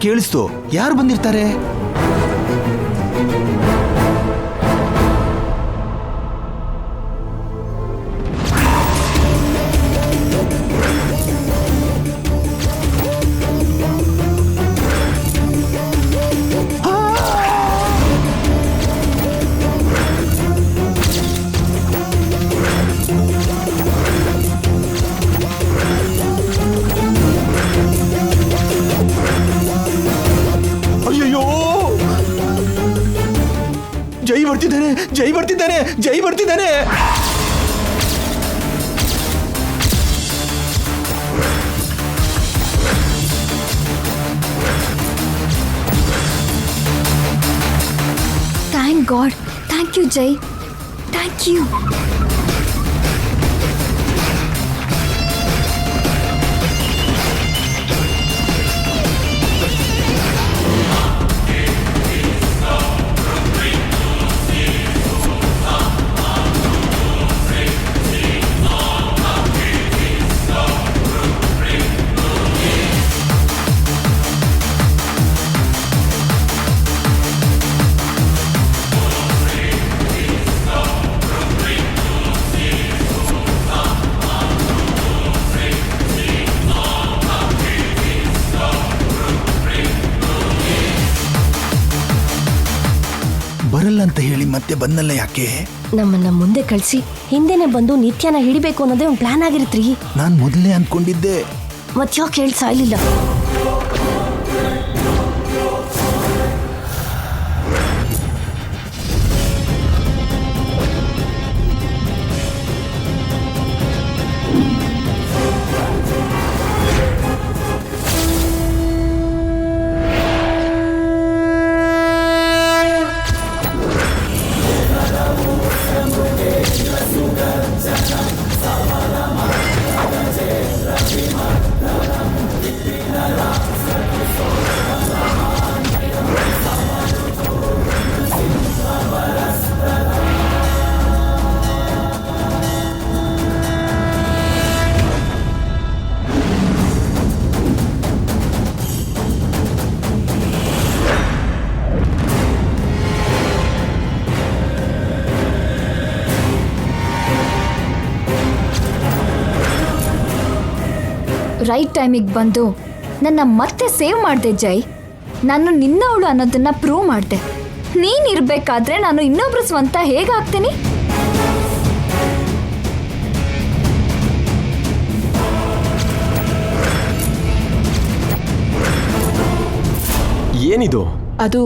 ಕೇಳಿಸ್ತು. ಯಾರು ಬಂದಿರ್ತಾರೆ? ಜೈ ಬರ್ತಿದ್ದಾನೆ, ಜೈ ಬರ್ತಿದ್ದಾನೆ. Thank God. Thank you Jai, thank you. ಬರಲ್ಲ ಅಂತ ಹೇಳಿ ಮತ್ತೆ ಬಂದಲ್ಲ ಯಾಕೆ? ನಮ್ಮನ್ನ ಮುಂದೆ ಕಳಿಸಿ ಹಿಂದೆನೆ ಬಂದು ನಿತ್ಯನ ಹಿಡಿಬೇಕು ಅನ್ನೋದೇ ಒಂದು ಪ್ಲಾನ್ ಆಗಿರುತ್ತ್ರಿ. ನಾನ್ ಮೊದಲೇ ಅನ್ಕೊಂಡಿದ್ದೆ. ಮತ್ ಯಾಕೆ ಹೇಳಿ ಸಾಯ್ಲಿಲ್ಲ? ರೈಟ್ ಟೈಮಿಗೆ ಬಂದು ನನ್ನ ಮತ್ತೆ ಸೇವ್ ಮಾಡಿದೆ ಜೈ. ನಾನು ನಿನ್ನವಳು ಅನ್ನೋದನ್ನ ಪ್ರೂವ್ ಮಾಡಿದೆ. ನೀನಿರ್ಬೇಕಾದ್ರೆ ನಾನು ಇನ್ನೊಬ್ರು ಸ್ವಂತ ಹೇಗಾಗ್ತೀನಿ? ಏನಿದು? ಅದು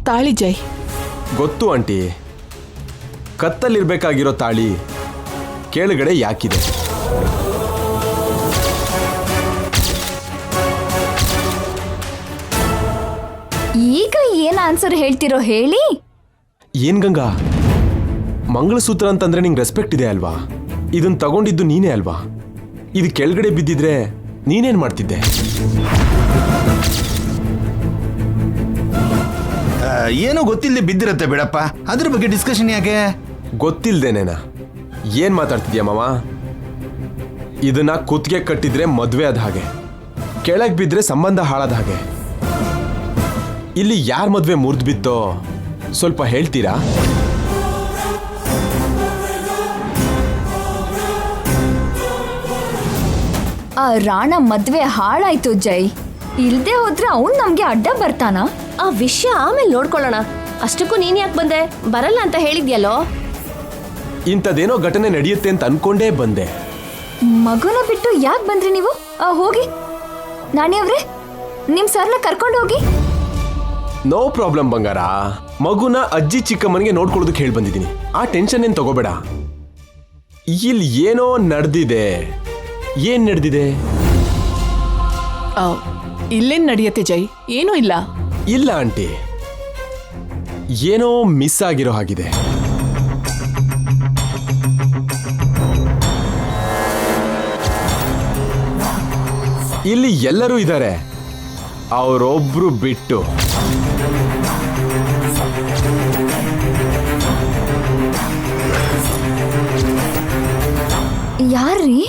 ತಾಳಿ ಜೈ. ಗೊತ್ತು ಆಂಟಿ, ಕತ್ತಲ್ಲಿರ್ಬೇಕಾಗಿರೋ ತಾಳಿ ಕೆಳಗಡೆ ಯಾಕಿದೆ? ಈಗ ಏನ್ ಆನ್ಸರ್ ಹೇಳ್ತಿರೋ ಹೇಳಿ? ಏನ್ ಗಂಗಾ, ಮಂಗಳಸೂತ್ರ ಅಂತಂದ್ರೆ ನಿಂಗೆ ರೆಸ್ಪೆಕ್ಟ್ ಇದೆ ಅಲ್ವಾ? ಇದನ್ನ ತಗೊಂಡಿದ್ದು ನೀನೇ ಅಲ್ವಾ? ಇದು ಕೆಳಗಡೆ ಬಿದ್ದಿದ್ರೆ ನೀನೇನ್ ಮಾಡ್ತಿದ್ದೆ? ಏನೋ ಗೊತ್ತಿಲ್ಲದೆ ಬಿದ್ದಿರತ್ತೆ ಬಿಡಪ್ಪ, ಅದ್ರ ಬಗ್ಗೆ ಡಿಸ್ಕಷನ್ ಯಾಕೆ? ಗೊತ್ತಿಲ್ದೇನೇನಾ? ಏನ್ ಮಾತಾಡ್ತಿದ್ಯಾ ಮಾವ? ಇದನ್ನ ಕುತ್ತಿಗೆ ಕಟ್ಟಿದ್ರೆ ಮದ್ವೆ ಆದ ಹಾಗೆ, ಕೆಳಗ್ ಬಿದ್ರೆ ಸಂಬಂಧ ಹಾಳಾದ ಹಾಗೆ. ಇಲ್ಲಿ ಯಾರ ಮದ್ವೆ ಮುರಿದು ಬಿತ್ತೋ ಸ್ವಲ್ಪ ಹೇಳ್ತೀರಾ? ಆ ರಾಣ ಮದ್ವೆ ಹಾಳಾಯ್ತು ಜೈ. ಇಲ್ದೆ ಹೋದ್ರೆ ಅವ್ನು ನಮ್ಗೆ ಅಡ್ಡ ಬರ್ತಾನ? ಆ ವಿಷಯ ಆಮೇಲೆ ನೋಡ್ಕೊಳ್ಳೋಣ. ಅಷ್ಟಕ್ಕೂ ನೀನ್ ಯಾಕೆ ಬಂದೆ? ಬರಲ್ಲ ಅಂತ ಹೇಳಿದ್ಯಲ್ಲೋ. ಇಂಥದ್ದೇನೋ ಘಟನೆ ನಡೆಯುತ್ತೆ ಅಂತ ಅನ್ಕೊಂಡೇ ಬಂದೆ. ಮಗುನ ಬಿಟ್ಟು ಯಾಕೆ ಬಂದ್ರಿ ನೀವು? ಹೋಗಿ ನಾಣಿ ಅವ್ರೆ, ನಿಮ್ ಸರ್ನ ಕರ್ಕೊಂಡು ಹೋಗಿ. ನೋ ಪ್ರಾಬ್ಲಮ್ ಬಂಗಾರ. ಮಗುನ ಅಜ್ಜಿ ಚಿಕ್ಕಮ್ಮನಿಗೆ ನೋಡ್ಕೊಳ್ಳೋದಕ್ಕೆ ಹೇಳಿ ಬಂದಿದ್ದೀನಿ. ಆ ಟೆನ್ಷನ್ ಏನ್ ತಗೋಬೇಡ. ಇಲ್ಲಿ ಏನೋ ನಡೆದಿದೆ. ಏನ್ ನಡೆದಿದೆ? ಇಲ್ಲೇನ್ ನಡೆಯುತ್ತೆ ಜೈ? ಏನೂ ಇಲ್ಲ. ಇಲ್ಲ ಆಂಟಿ, ಏನೋ ಮಿಸ್ ಆಗಿರೋ ಹಾಗಿದೆ. ಇಲ್ಲಿ ಎಲ್ಲರೂ ಇದ್ದಾರೆ, ಅವರೊಬ್ರು ಬಿಟ್ಟು. ಯಾರ್ರೀ?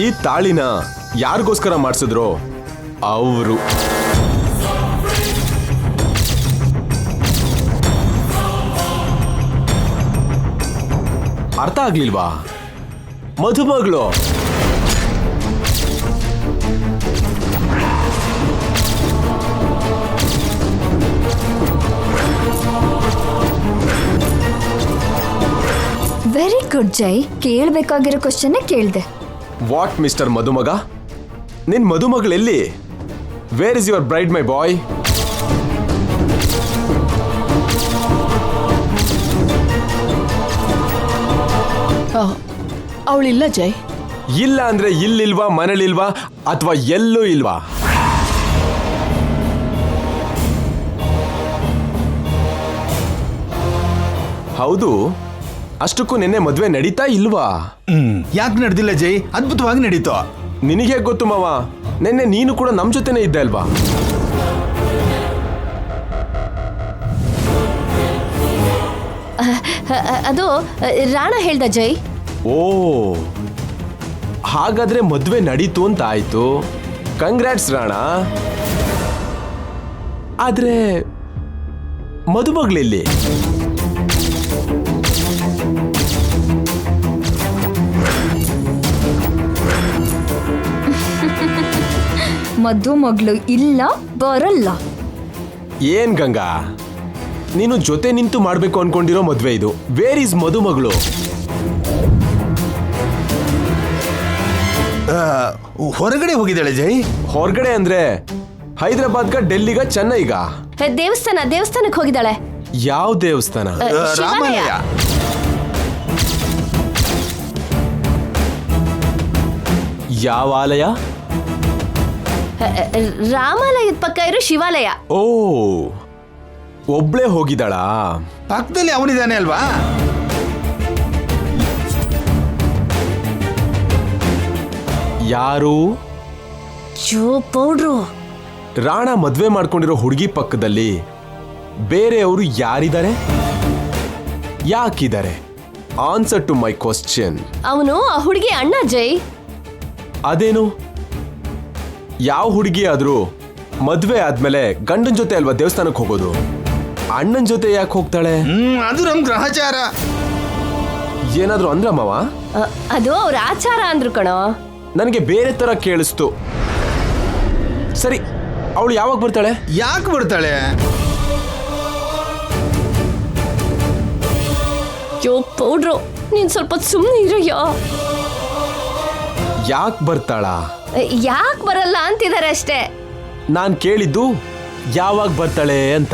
ಈ ತಾಳಿನ ಯಾರಿಗೋಸ್ಕರ ಮಾಡಿಸಿದ್ರು ಅವರು. ಅರ್ಥ ಆಗ್ಲಿಲ್ವಾ? ಮದುಮಗಳು. ವೆರಿ ಗುಡ್ ಜೈ. ಕೇಳ್ಬೇಕಾಗಿರೋ ಕ್ವಶನ್ ಕೇಳ್ದೆ. ವಾಟ್ ಮಿಸ್ಟರ್ ಮದುಮಗ? ನಿನ್ ಮದುಮಗಳೆಲ್ಲಿ? ವೇರ್ ಇಸ್ ಯುವರ್ ಬ್ರೈಡ್ ಮೈ ಬಾಯ್? ಅವಳಿಲ್ಲ ಜೈ. ಇಲ್ಲ ಅಂದ್ರೆ ಇಲ್ಲಿಲ್ವಾ, ಮನೇಲಿಲ್ವಾ, ಅಥವಾ ಎಲ್ಲೂ ಇಲ್ವಾ? ಹೌದು, ಅಷ್ಟಕ್ಕೂ ನಿನ್ನೆ ಮದ್ವೆ ನಡೀತಾ ಇಲ್ವಾ? ಯಾಕೆ ನಡೆದಿಲ್ಲ ಜೈ? ಅದ್ಭುತವಾಗಿ ನಡೀತು. ನಿನಗೆ ಗೊತ್ತು ಮಾವ, ನಿನ್ನೆ ನೀನು ಕೂಡ ನಮ್ ಜೊತೆನೆ ಇದ್ದೆ ಅಲ್ವಾ? ಅದು ರಾಣ ಹೇಳ್ದ ಜೈ. ಓ, ಹಾಗಾದ್ರೆ ಮದ್ವೆ ನಡೀತು ಅಂತ ಆಯ್ತು. ಕಂಗ್ರಾಟ್ಸ್ ರಾಣ. ಆದ್ರೆ ಮದುಮಗಳಲ್ಲಿ? ಮದುಮಗಳು ಇಲ್ಲ, ಬರಲ್ಲ. ಏನ್ ಗಂಗಾ, ನೀನು ಜೊತೆ ನಿಂತು ಮಾಡ್ಬೇಕು ಅನ್ಕೊಂಡಿರೋ ಮದ್ವೆ ಇದು. ವೇರ್ ಈಸ್ ಮದುಮಗಳು? ಹೊರಗಡೆ ಹೋಗಿದ್ದಾಳೆ ಜೈ. ಹೊರಗಡೆ ಅಂದ್ರೆ ಹೈದರಾಬಾದ್ಗ, ಡೆಲ್ಲಿಗ, ಚೆನ್ನೈಗ? ದೇವಸ್ಥಾನಕ್ಕೆ ಹೋಗಿದ್ದಾಳೆ. ಯಾವ ದೇವಸ್ಥಾನ? ರಾಮಾಲಯ. ಯಾವ ಆಲಯ? ರಾಮಾಲಯದ ಪಕ್ಕ ಇರೋ ಶಿವಾಲಯ. ಓ, ಒಬ್ಳೆ ಹೋಗಿದ್ದಾಳಾ? ಪಕ್ಕದಲ್ಲಿ ಅವನಿದ್ದಾನೆ ಅಲ್ವಾ? ಯಾರು? ಜೋ ಪೌಡ್ರು. ರಾಣ ಮದ್ವೆ ಮಾಡ್ಕೊಂಡಿರೋ ಹುಡುಗಿ ಪಕ್ಕದಲ್ಲಿ ಬೇರೆಯವರು ಯಾರಿದ್ದಾರೆ? ಯಾಕಿದ್ದಾರೆ? Answer to my question. ಅವನು ಆ ಹುಡುಗಿ ಅಣ್ಣ ಜೈ. ಅದೇನು? ಯಾವ ಹುಡುಗಿ ಆದ್ರೂ ಮದ್ವೆ ಆದ್ಮೇಲೆ ಗಂಡನ ಜೊತೆ ಅಲ್ವಾ ದೇವಸ್ಥಾನಕ್ಕೆ ಹೋಗೋದು? ಅಣ್ಣನ ಜೊತೆ ಯಾಕೆ ಹೋಗ್ತಾಳೆ? ಅದು ನಮ್ ಗ್ರಹಚಾರ. ಏನಾದ್ರು ಅಂದ್ರ ಮಾವ? ಅದು ಅವ್ರ ಆಚಾರ ಅಂದ್ರು ಕಣೋ. ನನಗೆ ಬೇರೆ ತರ ಕೇಳಿಸ್ತು. ಸರಿ, ಅವಳು ಯಾವಾಗ ಬರ್ತಾಳೆ? ಯಾಕೆ ಬರ್ತಾಳೆ? ಯೋ ಪೌಡ್ರು, ನೀನ್ ಸ್ವಲ್ಪ ಸುಮ್ಮನೆ ಇರಯ್ಯೋ. ಯಾಕೆ ಬರ್ತಾಳ? ಯಾಕೆ ಬರಲ್ಲ ಅಂತಿದ್ದಾರೆ ಅಷ್ಟೇ. ನಾನ್ ಕೇಳಿದ್ದು ಯಾವಾಗ ಬರ್ತಾಳೆ ಅಂತ.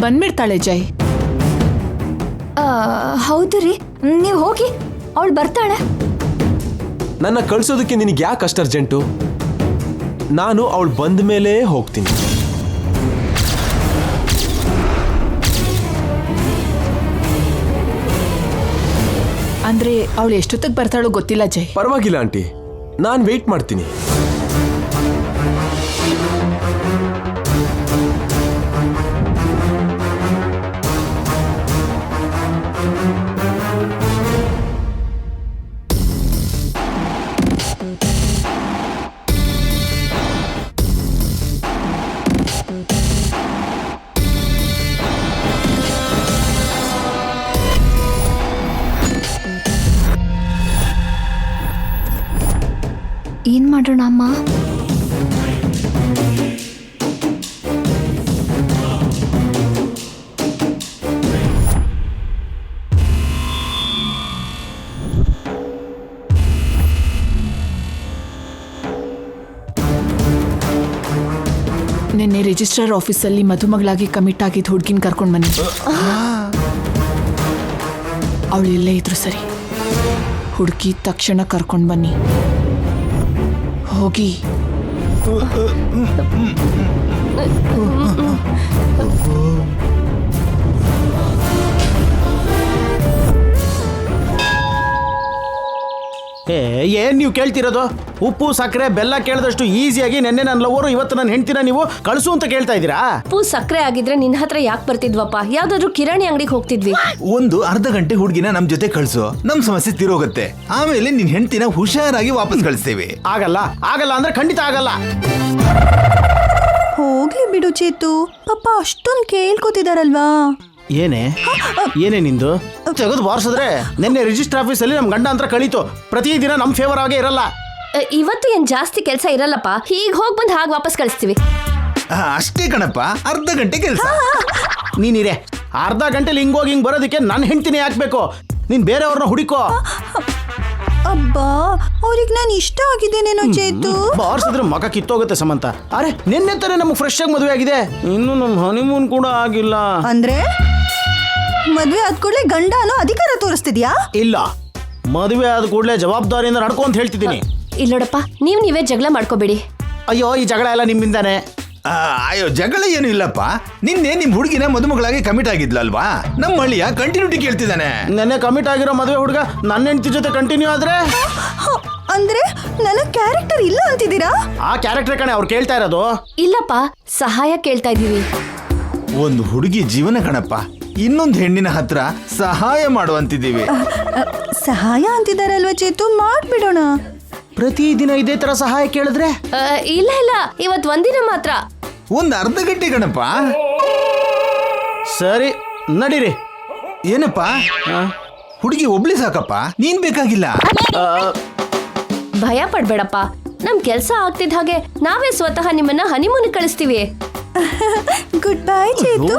ಬಂದ್ಬಿಡ್ತಾಳೆ ಜೈ. ಹೌದು ರೀ, ನೀವು ಹೋಗಿ, ಅವಳು ಬರ್ತಾಳೆ. ನನ್ನ ಕಳ್ಸೋದಕ್ಕೆ ನಿನಗೆ ಯಾಕೆ ಅಷ್ಟು ಅರ್ಜೆಂಟು? ನಾನು ಅವಳು ಬಂದ ಮೇಲೆ ಹೋಗ್ತೀನಿ. ಅಂದ್ರೆ ಅವಳು ಎಷ್ಟೊತ್ತಿಗೆ ಬರ್ತಾಳೋ ಗೊತ್ತಿಲ್ಲ ಜೈ. ಪರವಾಗಿಲ್ಲ ಆಂಟಿ, ನಾನು ವೆಯ್ಟ್ ಮಾಡ್ತೀನಿ. ಏನ್ ಮಾಡೋಣ ಅಮ್ಮ? ನಿನ್ನೆ ರಿಜಿಸ್ಟ್ರಾರ್ ಆಫೀಸಲ್ಲಿ ಮದುಮಗಳಾಗಿ ಕಮಿಟ್ ಆಗಿದ್ದ ಹುಡುಗಿನ ಕರ್ಕೊಂಡು ಬನ್ನಿ. ಅವಳು ಇಲ್ಲೇ ಇದ್ರು ಸರಿ, ಹುಡುಗಿ ತಕ್ಷಣ ಕರ್ಕೊಂಡು ಬನ್ನಿ. ಹೋಗಿ. ಏನ್ ನೀವು ಕೇಳ್ತಿರೋದು? ಉಪ್ಪು ಸಕ್ಕರೆ ಬೆಲ್ಲ ಕೇಳಿದಷ್ಟು ಈಸಿಯಾಗಿ ನೆನ್ನೆ ನನ್ನ ಲವರು ಇವತ್ತು ನನ್ನ ಹೆಂಡ್ತಿನ ನೀವು ಕಳಿಸು ಅಂತ ಕೇಳ್ತಾ ಇದ್ದೀರಾ? ಉಪ್ಪು ಸಕ್ಕರೆ ಆಗಿದ್ರೆ ನಿನ್ ಹತ್ರ ಯಾಕೆ ಬರ್ತಿದ್ವಪ್ಪ? ಯಾವ್ದಾದ್ರು ಕಿರಾಣಿ ಅಂಗಡಿಗೆ ಹೋಗ್ತಿದ್ವಿ. ಒಂದು ಅರ್ಧ ಗಂಟೆ ಹುಡುಗಿನ ನಮ್ ಜೊತೆ ಕಳ್ಸು, ನಮ್ ಸಮಸ್ಯೆ ತಿರೋಗತ್ತೆ. ಆಮೇಲೆ ನಿನ್ ಹೆಂಡತಿನ ಹುಷಾರಾಗಿ ವಾಪಸ್ ಕಳಿಸ್ತೇವೆ. ಆಗಲ್ಲ ಆಗಲ್ಲ ಅಂದ್ರೆ ಖಂಡಿತ ಆಗಲ್ಲ. ಹೋಗ್ಲಿ ಬಿಡು ಚೇತು, ಪಾಪ ಅಷ್ಟೊಂದು ಕೇಳ್ಕೊತಿದಾರಲ್ವಾ. ಏನೇ ನಿಂದು ತೆಗೆದು ಬಾರಿಸಿದ್ರೆ ನಿನ್ನೆ ರಿಜಿಸ್ಟರ್ ಆಫೀಸಲ್ಲಿ ನಮ್ ಗಂಡ ಅಂತ ಕಳೀತು. ಪ್ರತಿದಿನ ನಮ್ ಫೇವರ್ ಆಗೇ ಇರಲ್ಲ. ಇವತ್ತು ಏನ್ ಜಾಸ್ತಿ ಕೆಲಸ ಇರಲ್ಲಪ್ಪ. ಹೀಗ್ ಹೋಗ್ ಬಂದ್ ಹಾಗೆ ವಾಪಸ್ ಕಳಿಸ್ತೀವಿ. ಅಷ್ಟೇ ಕಣಪ್ಪ, ಅರ್ಧ ಗಂಟೆ ಕೆಲಸ. ನೀನಿರೆ, ಅರ್ಧ ಗಂಟೆಲಿ ಹಿಂಗೋಗಿ ಹಿಂಗ್ ಬರೋದಕ್ಕೆ ನನ್ನ ಹೆಂಡ್ತಿನೇ ಹಾಕ್ಬೇಕು. ನೀನ್ ಬೇರೆಯವ್ರನ್ನ ಹುಡುಕೋ. ಅಬ್ಬಾ, ಅವ್ರಿಗೆ ನಾನು ಇಷ್ಟ ಆಗಿದ್ದೇನೇನೋ ಚೇತು. ಬಾರಿಸಿದ್ರೆ ಮಗ ಕಿತ್ತೋಗುತ್ತೆ ಸಮಂತ. ಅರೆ ನಿನ್ನೆ ತಾನೇ ನಮ್ಗೆ ಫ್ರೆಶ್ ಆಗಿ ಮದುವೆ ಆಗಿದೆ, ಇನ್ನು ನಮ್ ಹನಿಮೂನ್ ಕೂಡ ಆಗಿಲ್ಲ. ಅಂದ್ರೆ ಮದ್ವೆ ಆದ ಕೂಡಲೇ ಗಂಡ ಅನ್ನೋ ಅಧಿಕಾರ ತೋರಿಸ್ತಿದ್ಯಾ? ಇಲ್ಲ, ಮದುವೆ ಆದ ಕೂಡಲೇ ಜವಾಬ್ದಾರಿಯಿಂದ ನಡ್ಕೊ ಅಂತ ಹೇಳ್ತಿದ್ದೀನಿ. ಇಲ್ಲೋಡಪ್ಪ, ನೀವೇ ಜಗಳ ಮಾಡ್ಕೋಬೇಡಿ. ಅಯ್ಯೋ, ಈ ಜಗಳ ಎಲ್ಲ ನಿಮ್ಮಿಂದಾನೆ. ಅಯ್ಯೋ, ಜಗಳ ಏನು ಇಲ್ಲಪ್ಪ. ನಿನ್ನೆ ನಿಮ್ ಹುಡುಗಿನ ಮದುಮಗಳಾಗಿ ಕಮಿಟ್ ಆಗಿದ್ಲಲ್ವಾ, ನಮ್ಮ ಹಳ್ಳಿಯ ಕಂಟಿನ್ಯೂಟಿ ಕೇಳ್ತಿದ್ದಾನೆ. ನೆನ್ನೆ ಕಮಿಟ್ ಆಗಿರೋ ಮದುವೆ ಹುಡುಗ ನನ್ನ ಹೆಂಡತಿ ಜೊತೆ ಕಂಟಿನ್ಯೂ ಆದ್ರೆ ಅಂದ್ರೆ ನನ್ನ ಕ್ಯಾರೆಕ್ಟರ್ ಇಲ್ಲ ಅಂತಿದ್ದೀರಾ? ಆ ಕ್ಯಾರೆಕ್ಟರ್ ಕಣೆ ಅವ್ರು ಕೇಳ್ತಾ ಇರೋದು. ಇಲ್ಲಪ್ಪ, ಸಹಾಯ ಕೇಳ್ತಾ ಇದೀವಿ. ಒಂದು ಹುಡುಗಿ ಜೀವನ ಕಣಪ್ಪ, ಇನ್ನೊಂದು ಹೆಣ್ಣಿನ ಹತ್ರ ಸಹಾಯ ಮಾಡುವಂತಿದ್ದೀವಿ. ಸಹಾಯ ಅಂತಿದಾರಲ್ವಾ ಚೇತು, ಮಾಡ್ಬಿಡೋಣ. ಪ್ರತಿದಿನ ಇದೇ ತರ ಸಹಾಯ ಕೇಳಿದ್ರೆ? ಇಲ್ಲ ಇಲ್ಲ, ಇವತ್ ಒಂದಿನ ಮಾತ್ರ. ಒಂದು ಅರ್ಧ ಗಂಟೆ ಕಣಪ್ಪ. ಸರಿ, ನಡೀರಿ. ಏನಪ್ಪ, ಹುಡುಗಿ ಒಬ್ಳಿ ಸಾಕಪ್ಪ, ನೀನ್ ಬೇಕಾಗಿಲ್ಲ. ಭಯ ಪಡ್ಬೇಡಪ್ಪ, ನಮ್ ಕೆಲ್ಸ ಆಗ್ತಿದ್ದ ಹಾಗೆ ನಾವೇ ಸ್ವತಃ ನಿಮ್ಮನ್ನ ಹನಿಮೂನ್ ಕಳಿಸ್ತೀವಿ. Good bye Chethu.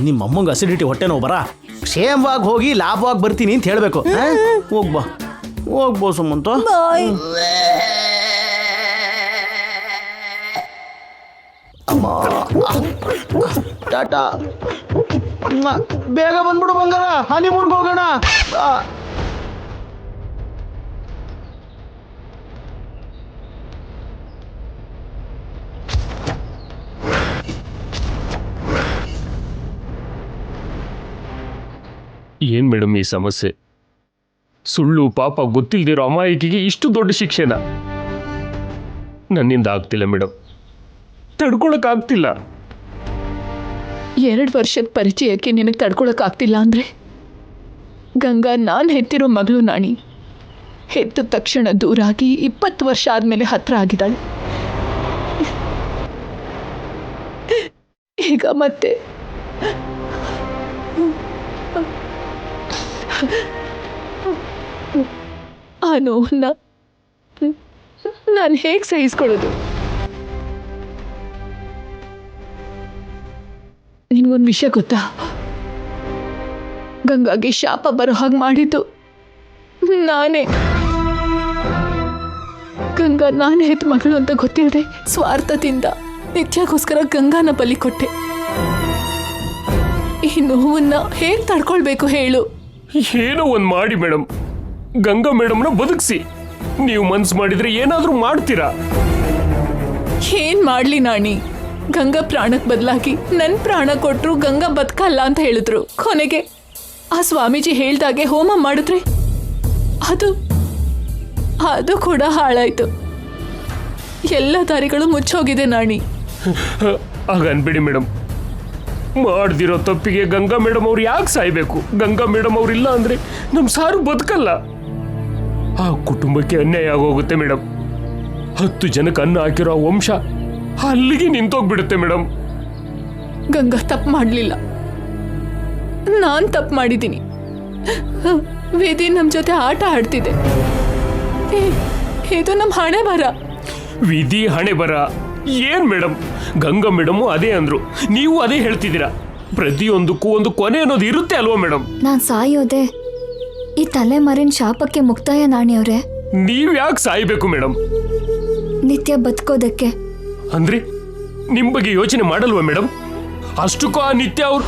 ನಿಮ್ಮ ಅಮ್ಮಂಗೆ ಅಸಿಡಿಟಿ ಹೊಟ್ಟೆ ನೋವು ಬರ, ಕ್ಷೇಮವಾಗಿ ಹೋಗಿ ಲಾಭವಾಗಿ ಬರ್ತೀನಿ ಅಂತ ಹೇಳ್ಬೇಕು. ಹೋಗ್ಬೋ ಸುಮಂತ. ಬಾಯ್. ಟಾಟಾ. ಬೇಗ ಬಂದ್ಬಿಡು ಬಂಗಾರ, ಹನಿಮೂನ್ಗೆ ಹೋಗೋಣ. ಏನ್ ಮೇಡಮ್ ಈ ಸಮಸ್ಯೆ? ಸುಳ್ಳು ಪಾಪ ಗೊತ್ತಿಲ್ದಿರೋ ಅಮಾಯಕಿಗೆ ಇಷ್ಟು ದೊಡ್ಡ ಶಿಕ್ಷೆನಾ? ನನ್ನಿಂದ ಆಗ್ತಿಲ್ಲ ಮೇಡಮ್, ತಡ್ಕೊಳಕ್ಕಾಗ್ತಿಲ್ಲ. 2 ವರ್ಷದ ಪರಿಚಯಕ್ಕೆ ನಿನಗೆ ತಡ್ಕೊಳಕ್ಕಾಗ್ತಿಲ್ಲ ಅಂದರೆ ಗಂಗಾ ನಾನು ಹೆತ್ತಿರೋ ಮಗಳು ನಾಣಿ. ಹೆತ್ತ ತಕ್ಷಣ ದೂರಾಗಿ 20 ವರ್ಷ ಆದಮೇಲೆ ಹತ್ರ ಆಗಿದ್ದಾಳೆ. ಈಗ ಮತ್ತೆ ಆ ನೋವನ್ನ ನಾನು ಹೇಗೆ ಸಹಿಸ್ಕೊಳ್ಳೋದು? ನಿನಗೊಂದು ವಿಷಯ ಗೊತ್ತಾ? ಗಂಗಾಗೆ ಶಾಪ ಬರೋ ಹಾಗೆ ಮಾಡಿದ್ದು ನಾನೇ. ಗಂಗಾ ನಾನು ಹೆತ್ತ ಮಗಳು ಅಂತ ಗೊತ್ತಿಲ್ಲದೆ ಸ್ವಾರ್ಥದಿಂದ ನಿತ್ಯಕ್ಕೋಸ್ಕರ ಗಂಗಾನ ಬಲಿ ಕೊಟ್ಟೆ. ಈ ನೋವನ್ನ ಹೇಗೆ ತಡ್ಕೊಳ್ಬೇಕು ಹೇಳು? ಏನೋ ಒಂದು ಮಾಡಿ ಮೇಡಮ್, ಗಂಗಾ ಮೇಡಮ್ನ ಬದುಕಿಸಿ. ನೀವು ಮನ್ಸು ಮಾಡಿದ್ರೆ ಏನಾದರೂ ಮಾಡ್ತೀರಾ? ಏನ್ ಮಾಡ್ಲಿ ನಾಣಿ? ಗಂಗಾ ಪ್ರಾಣಕ್ಕೆ ಬದಲಾಗಿ ನನ್ನ ಪ್ರಾಣ ಕೊಟ್ಟರು ಗಂಗಾ ಬದುಕಲ್ಲ ಅಂತ ಹೇಳಿದ್ರು. ಕೊನೆಗೆ ಆ ಸ್ವಾಮೀಜಿ ಹೇಳ್ದಾಗೆ ಹೋಮ ಮಾಡಿದ್ರೆ ಅದು ಕೂಡ ಹಾಳಾಯ್ತು. ಎಲ್ಲ ದಾರಿಗಳು ಮುಚ್ಚೋಗಿದೆ ನಾಣಿ. ಆಗ ಅನ್ಬೇಡಿ ಮೇಡಮ್, ಮಾಡ್ದಿರೋ ತಪ್ಪಿಗೆ ಗಂಗಾ ಮೇಡಮ್ ಅವ್ರು ಯಾಕೆ ಸಾಯ್ಬೇಕು? ಗಂಗಾ ಮೇಡಮ್ ಅವ್ರು ಇಲ್ಲ ಅಂದ್ರೆ ನಮ್ಮ ಸಾರು ಬದುಕಲ್ಲ. ಆ ಕುಟುಂಬಕ್ಕೆ ಅನ್ಯಾಯ ಆಗೋಗುತ್ತೆ ಮೇಡಮ್. 10 ಜನಕ್ಕೆ ಅನ್ನ ಹಾಕಿರೋ ಆ ವಂಶ ಅಲ್ಲಿಗೆ ನಿಂತೋಗ್ಬಿಡುತ್ತೆ ಮೇಡಮ್. ಗಂಗಾ ತಪ್ಪು ಮಾಡಲಿಲ್ಲ, ನಾನು ತಪ್ಪು ಮಾಡಿದ್ದೀನಿ. ವೇದಿ ನಮ್ಮ ಜೊತೆ ಆಟ ಆಡ್ತಿದೆ. ಇದು ನಮ್ಮ ಹಣೆ ಬರ. ವಿಧಿ ಹಣೆ ಬರ ಏನ್ ಮೇಡಮ್? ಗಂಗಾ ಮೇಡಮು ಅದೇ ಅಂದ್ರು, ನೀವು ಅದೇ ಹೇಳ್ತಿದ್ದೀರಾ. ಪ್ರತಿಯೊಂದಕ್ಕೂ ಒಂದು ಕೊನೆ ಅನ್ನೋದು ಇರುತ್ತೆ ಅಲ್ವಾ ಮೇಡಮ್? ನಾನ್ ಸಾಯೋದೆ ಈ ತಲೆಮಾರಿನ ಶಾಪಕ್ಕೆ ಮುಕ್ತಾಯ ನಾಣಿಯವ್ರೆ. ನೀವ್ ಯಾಕೆ ಸಾಯ್ಬೇಕು ಮೇಡಮ್? ನಿತ್ಯ ಬದುಕೋದಕ್ಕೆ. ಅಂದ್ರೆ ನಿಮ್ ಬಗ್ಗೆ ಯೋಚನೆ ಮಾಡಲ್ವಾ ಮೇಡಮ್? ಅಷ್ಟಕ್ಕೂ ಆ ನಿತ್ಯ ಅವ್ರು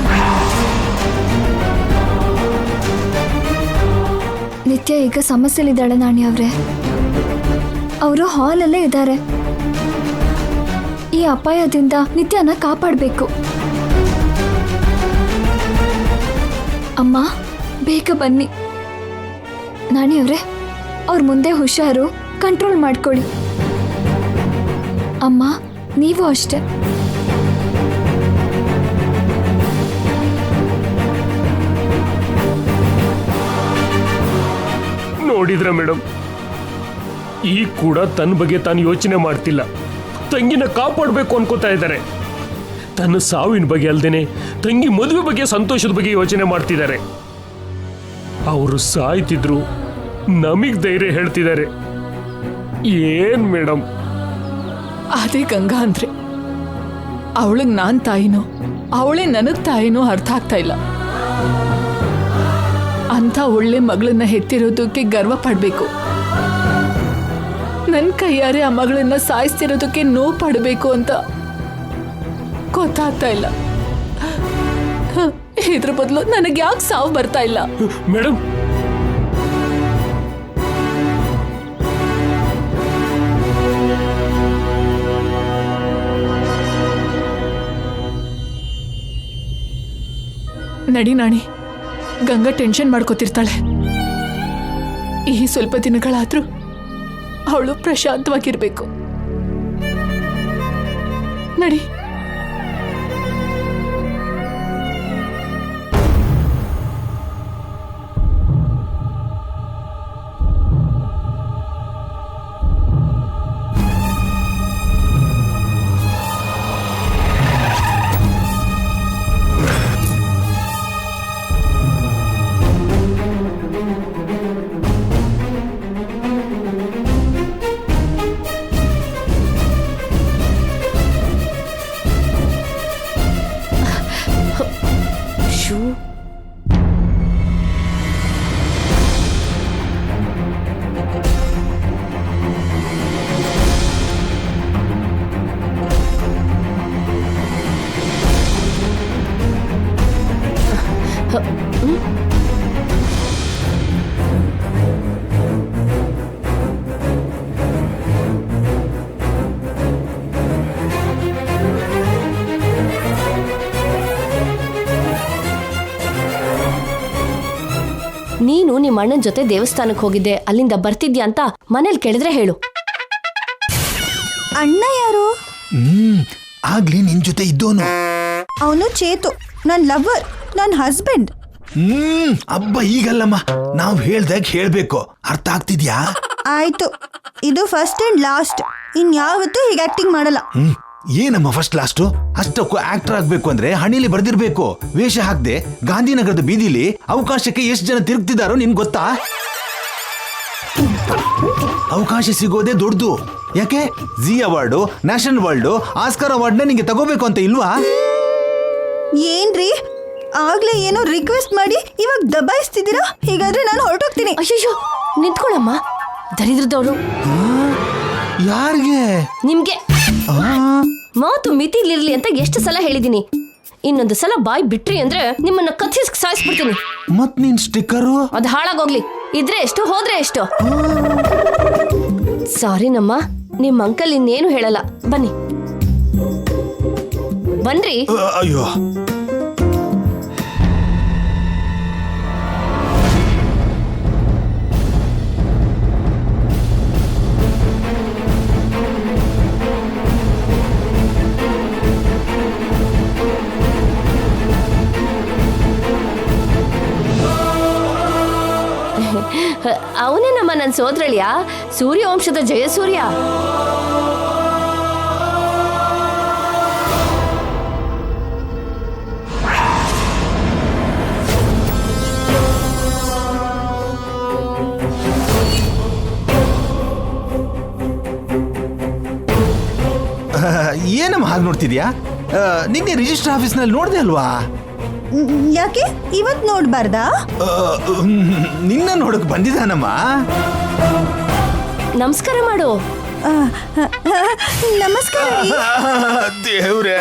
ನಿತ್ಯ ಈಗ ಸಮಸ್ಯೆಲಿದ್ದಾಳೆ ನಾಣಿಯವ್ರೆ. ಅವರು ಹಾಲಲ್ಲೇ ಇದ್ದಾರೆ. ಈ ಅಪಾಯದಿಂದ ನಿತ್ಯನ ಕಾಪಾಡಬೇಕು. ಅಮ್ಮ ಬೇಗ ಬನ್ನಿ. ನಾಣಿಯವ್ರೆ, ಅವ್ರ ಮುಂದೆ ಹುಷಾರು, ಕಂಟ್ರೋಲ್ ಮಾಡ್ಕೊಳ್ಳಿ. ಅಮ್ಮ ನೀವು ಅಷ್ಟೇ. ನೋಡಿದ್ರ ಮೇಡಮ್, ಈಗ ಕೂಡ ತನ್ನ ಬಗ್ಗೆ ತಾನು ಯೋಚನೆ ಮಾಡ್ತಿಲ್ಲ. ತಂಗಿನ ಕಾಪಾಡಬೇಕು ಅನ್ಕೋತಾ ಇದ್ದಾರೆ. ತನ್ನ ಸಾವಿನ ಬಗ್ಗೆ ಅಲ್ದೇನೆ ತಂಗಿ ಮದುವೆ ಬಗ್ಗೆ, ಸಂತೋಷದ ಬಗ್ಗೆ ಯೋಚನೆ ಮಾಡ್ತಿದ್ದಾರೆ. ಅವರು ಸಾಯ್ತಿದ್ರು, ನಮಗ್ ಧೈರ್ಯ ಹೇಳ್ತಿದ್ದಾರೆ. ಏನ್ ಮೇಡಮ್? ಅದೇ ಗಂಗಾ ಅಂದ್ರೆ ಅವಳಿಗೆ ನಾನ್ ತಾಯಿನೋ ಅವಳೇ ನನಗ್ ತಾಯಿನೋ ಅರ್ಥ ಆಗ್ತಾ ಇಲ್ಲ. ಅಂತ ಒಳ್ಳೆ ಮಗಳನ್ನ ಹೆತ್ತಿರೋದಕ್ಕೆ ಗರ್ವ ಪಡ್ಬೇಕು, ನನ್ನ ಕೈಯಾರೆ ಆ ಮಗಳನ್ನ ಸಾಯಿಸ್ತಿರೋದಕ್ಕೆ ನೋವು ಪಡಬೇಕು ಅಂತ ಗೊತ್ತಾಗ್ತಾ ಇಲ್ಲ. ಇದ್ರ ಬದಲು ನನಗೆ ಯಾಕೆ ಸಾವು ಬರ್ತಾ ಇಲ್ಲ? ಮೇಡಮ್, ನಡಿ ನಾಣಿ, ಗಂಗಾ ಟೆನ್ಷನ್ ಮಾಡ್ಕೋತಿರ್ತಾಳೆ. ಈ ಸ್ವಲ್ಪ ದಿನಗಳಾದ್ರೂ ಅವಳು ಪ್ರಶಾಂತವಾಗಿರ್ಬೇಕು. ನಡಿ. ನೀನು ನಿಮ್ಮ ಅಣ್ಣನ ಜೊತೆ ದೇವಸ್ಥಾನಕ್ಕೆ ಹೋಗಿದ್ದೆ, ಅಲ್ಲಿಂದ ಬರ್ತಿದ್ಯಾ ಅಂತ ಮನೇಲಿ ಕೇಳಿದ್ರೆ ಹೇಳು. ಅಣ್ಣ ಯಾರು? ಆಗ್ಲಿ ನಿನ್ ಜೊತೆ ಇದ್ದೋನು. ಅವನು ಚೇತು, ನನ್ನ ಲವರ್, ನನ್ನ ಹಸ್ಬೆಂಡ್. ಅಬ್ಬ ಈಗಲ್ಲಮ್ಮ, ನಾವ್ ಹೇಳ್ದಾಗ ಹೇಳ್ಬೇಕು. ಅರ್ಥ ಆಗ್ತಿದ್ಯಾ? ಆಯ್ತು, ಇದು ಫಸ್ಟ್ ಅಂಡ್ ಲಾಸ್ಟ್. ಇನ್ಯಾವತ್ತೂ ಹೀಗೆ ಆಕ್ಟಿಂಗ್ ಮಾಡಲ್ಲ. ಏನಮ್ಮ ಫಸ್ಟ್ ಲಾಸ್ಟ್? ಅಷ್ಟಕ್ಕೂ ಆಕ್ಟರ್ ಆಗ್ಬೇಕು ಅಂದ್ರೆ ಹಣಿಲಿ ಬರ್ದಿರ್ಬೇಕು. ವೇಷ ಹಾಕ್ದೆ ಗಾಂಧಿನಗರದ ಬೀದಿಲಿ ಅವಕಾಶಕ್ಕೆ ಎಷ್ಟು ಜನ ತಿರುಗ್ತಿದಾರೋ ನಿನ್ ಗೊತ್ತಾ? ಅವಕಾಶ ಸಿಗೋದೇ ದೊಡ್ಡದು. ಯಾಕೆ ಜಿ ಅವಾರ್ಡು, ನ್ಯಾಷನಲ್ ಅವಾರ್ಡು, ಆಸ್ಕರ್ ಅವಾರ್ಡ್ನ ನಿಂಗೆ ತಗೋಬೇಕು ಅಂತ ಇಲ್ವಾ? ಏನ್ರಿ ಆಗ್ಲೇ ಏನೋ ರಿಕ್ವೆಸ್ಟ್ ಮಾಡಿ ಇವಾಗ ದಬಾಯಿಸ್ತಿದ್ದೀರಾ? ಹೀಗಾದ್ರೆ ನಾನು ಹೊರಟೋಗ್ತೀನಿ. ಅಯ್ಯೋ ನಿಂತ್ಕೊಳಮ್ಮ, ದರಿದ್ರದವ್ರು. ಯಾರಿಗೆ? ನಿಮ್ಗೆ ಮಾತು ಮಿತಿಲಿರ್ಲಿ ಅಂತ ಎಷ್ಟು ಸಲ ಹೇಳಿದೀನಿ. ಇನ್ನೊಂದು ಸಲ ಬಾಯ್ ಬಿಟ್ರಿ ಅಂದ್ರೆ ನಿಮ್ಮನ್ನ ಕತ್ತಿಸ್ ಸಾಯಿಸ್ಬಿಡ್ತೀನಿ. ಮತ್ ನಿನ್ ಸ್ಟಿಕ್ಕರು ಅದು ಹಾಳಾಗೋಗ್ಲಿ. ಇದ್ರೆ ಎಷ್ಟು ಹೋದ್ರೆ ಎಷ್ಟು. ಸಾರಿ ನಮ್ಮ, ನಿಮ್ ಅಂಕಲ್ ಇನ್ನೇನು ಹೇಳಲ್ಲ. ಬನ್ನಿ ಬನ್ರಿ. ಅಯ್ಯೋ, ಅವನೇ ನಮ್ಮ ನನ್ನ ಸೋದರಳಿಯ, ಸೂರ್ಯವಂಶದ ಜಯಸೂರ್ಯ. ಏನಮ್ಮ ಹಾಗೆ ನೋಡ್ತಿದ್ಯಾ? ನಿನ್ನೆ ರಿಜಿಸ್ಟರ್ ಆಫೀಸ್ನಲ್ಲಿ ನೋಡ್ದೆ ಅಲ್ವಾ? ಯಾಕೆ ಇವತ್ ನೋಡ್ಬಾರ್ದಾ? ನಿನ್ನ ನೋಡಕ್ ಬಂದಿದ್ದಾನಮ್ಮ. ನಮಸ್ಕಾರ ಮಾಡು. ನಮಸ್ಕಾರ. ದೇವ್ರೆ,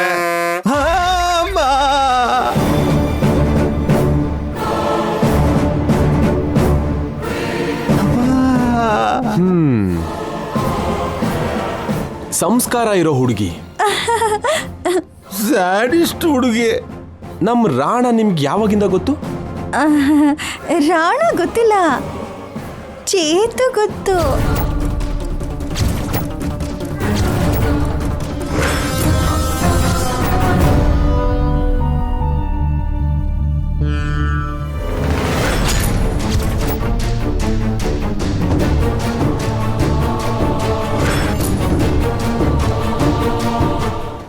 ಸಂಸ್ಕಾರ ಇರೋ ಹುಡುಗಿ, ಸ್ಯಾಡಿಸ್ಟ್ ಹುಡುಗಿ. ನಮ್ ರಾಣ ನಿಮ್ಗೆ ಯಾವಾಗಿಂದ ಗೊತ್ತು? ರಾಣ ಗೊತ್ತಿಲ್ಲ, ಚೇತು ಗೊತ್ತು.